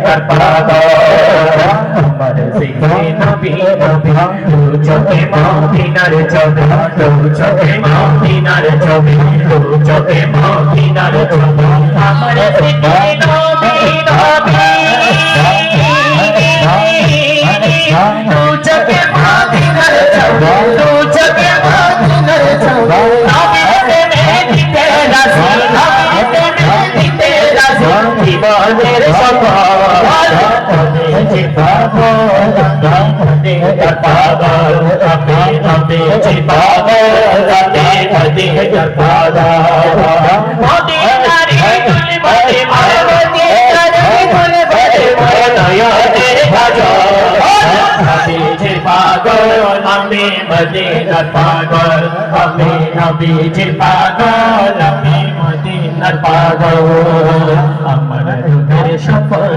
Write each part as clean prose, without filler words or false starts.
তার পাগল আমার জিকিরে নবী নবী দু চোখে মদিনার ছবি দু চোখে মদিনার ছবি দু চোখে মদিনার ছবি আমার জিকিরে নবী নবী দু চোখে মদিনার ছবি দু চোখে মদিনার ছবি নবী দিতে রাসূল নবী দিতে রাসূল জীবনের সফল যে পাগল দে তার পাগল আপনি যে পাগল দে তার পাগল মদিনার গুলি বলে মদিনার গুলি বলে নয়নের কাজল আমি যে পাগল আমি মদিনার পাগল আমি যে পাগল আমি মদিনার পাগল আমার রূপের সফল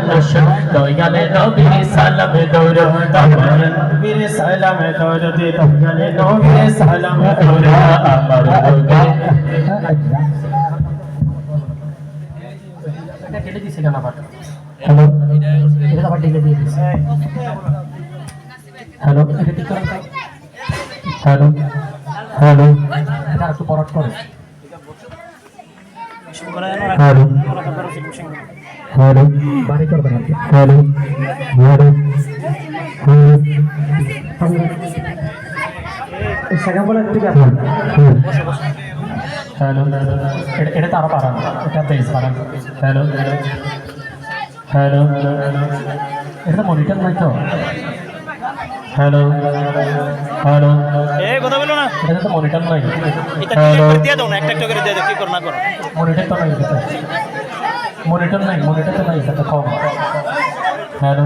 দয়াল নবীর সালাম দৌড় আমার নবীর সালাম দৌড় দয়াল নবীর সালাম দৌড় আমার রূপের এটা কেটে দিছে কেন আবার হ্যালো এটা আবার ডেকে দিয়ে দিছে হ্যালো এটা ঠিক করুন হ্যালো হ্যালো এটা একটু পরট করে হ্যালো হ্যালো বাড়ি করবেন হ্যালো হ্যালো হ্যালো সেকেন্ড বলে ঠিক আছে হ্যালো এটা তো আরো পারান এটা বেশ পারান হ্যালো হ্যালো এটা তো মনিটর নাই তো হ্যালো হ্যালো এই কথা বলো না এটা তো মনিটর নাই এটা ক্লিক করে দিয়ে দাও না একটা একটা করে দিয়ে দাও কি কর না কর মনিটর তো নাই এটা মনিটর তো নাই এটা তো কম হ্যালো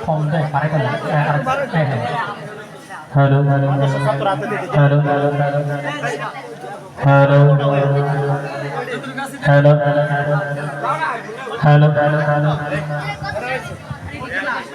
কম দে আরে কেন hello hello hello hello hello hello hello